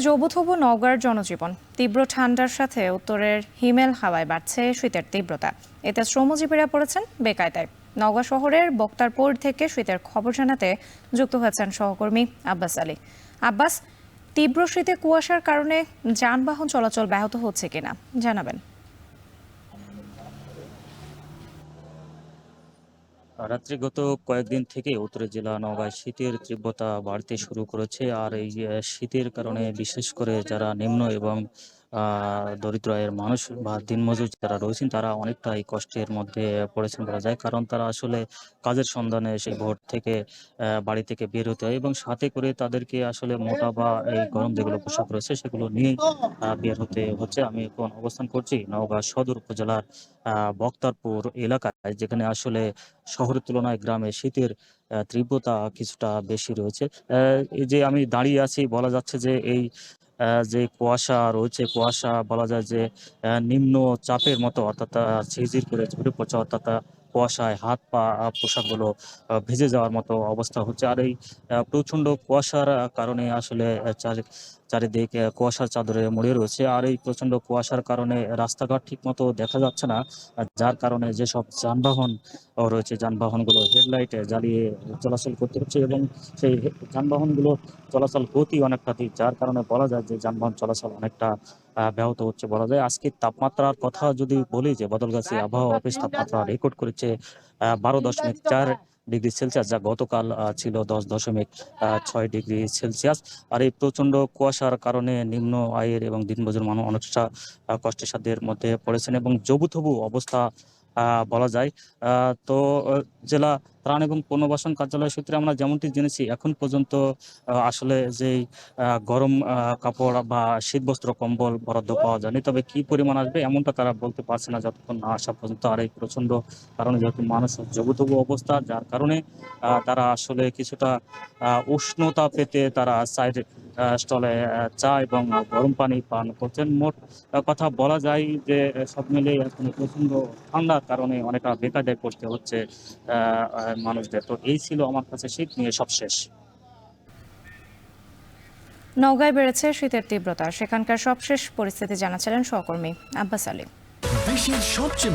জবুথবু নওগাঁর জনজীবন। তীব্র ঠান্ডার সাথে উত্তরের হিমেল হাওয়ায় বাড়ছে শীতের তীব্রতা। এতে শ্রমজীবীরা পড়েছেন বেকায়দায়। নওগাঁ শহরের বক্তারপুর থেকে শীতের খবর জানাতে যুক্ত হয়েছেন সহকর্মী আব্বাস আলী। আব্বাস, তীব্র শীতে কুয়াশার কারণে যানবাহন চলাচল ব্যাহত হচ্ছে কিনা জানাবেন। রাত্রে গত কয়েকদিন থেকে উত্তরের জেলা নওগাঁয় শীতের তীব্রতা বাড়তে শুরু করেছে। আর এই শীতের কারণে বিশেষ করে যারা নিম্ন এবং দরিদ্র আয়ের মানুষ বা দিনমজুর যারা রয়েছেন তারা অনেকটাই কষ্টের মধ্যে পড়েছেন বলা যায়। কারণ তারা আসলে কাজের সন্ধানে সেই ভোর থেকে বাড়ি থেকে বের হতে হয় এবং সাথে করে তাদেরকে আসলে মোটা বা এই গরম যেগুলো পোশাক রয়েছে সেগুলো নিয়ে বের হতে হচ্ছে। আমি এখন অবস্থান করছি নওগাঁ সদর উপজেলার বক্তারপুর এলাকায়, যেখানে আসলে শহরের তুলনায় গ্রামে শীতের তীব্রতা কিছুটা বেশি রয়েছে। এই যে আমি দাঁড়িয়ে আছি, বলা যাচ্ছে যে এই যে কুয়াশা রয়েছে, কুয়াশা বলা যায় যে নিম্ন চাপের মতো, অর্থাৎ ঝিরঝির করে ঝরে পড়ছে, অর্থাৎ কুয়াশায় হাত পা পোশাকগুলো ভিজে যাওয়ার মতো অবস্থা হচ্ছে। আর এই প্রচণ্ড কুয়াশার কারণে আসলে চারিদিক কুয়াশার চাদরে মুড়ে রয়েছে। আর এই প্রচণ্ড কুয়াশার কারণে রাস্তাঘাট ঠিক মতো দেখা যাচ্ছে না, যার কারণে যেসব যানবাহন রয়েছে যানবাহনগুলো হেডলাইটে জ্বালিয়ে চলাচল করতে হচ্ছে এবং সেই যানবাহনগুলো চলাচল গতি অনেকটা ধীর, যার কারণে বলা যায় যে যানবাহন চলাচল অনেকটা ব্যাহত হচ্ছে বলা যায়। আজকে তাপমাত্রার কথা যদি বলি, যে বদলগাছি আবহাওয়া অফিস তাপমাত্রা রেকর্ড করেছে 12.4 ডিগ্রি সেলসিয়াস, যা গতকাল ছিল 10.6 ডিগ্রি সেলসিয়াস। আর এই প্রচন্ড কুয়াশার কারণে নিম্ন আয়ের এবং দিনমজুর মানুষ অনেকটা কষ্টের সাধ্যের মধ্যে পড়েছেন এবং জবুথবু অবস্থা বলা যায়। তো জেলা ত্রাণ এবং পুনর্বাসন কার্যালয় সূত্রে আমরা যেমনটি জেনেছি, এখন পর্যন্ত আসলে যেই গরম কাপড় বা শীতবস্ত্র কম্বল বরাদ্দ পাওয়া যায়নি। তবে কি পরিমাণ আসবে এমনটা তারা বলতে পারছে না যতক্ষণ না আসা পর্যন্ত। আর এই প্রচন্ড কারণে যেহেতু মানুষ জবুথবু অবস্থা, যার কারণে তারা আসলে কিছুটা উষ্ণতা পেতে তারা সাইড স্টলে চা এবং গরম পানি পান করছেন। মোট কথা বলা যায় যে সব মিলে এখন প্রচন্ড ঠান্ডার কারণে অনেকটা বেকায়দায় পড়তে হচ্ছে মানুষদের। তো এই ছিল আমার কাছে শীত নিয়ে সবশেষ। নওগাঁয় বেড়েছে শীতের তীব্রতা। সেখানকার সবশেষ পরিস্থিতি জানাচ্ছিলেন সহকর্মী আব্বাস আলী। দেশের সবচেয়ে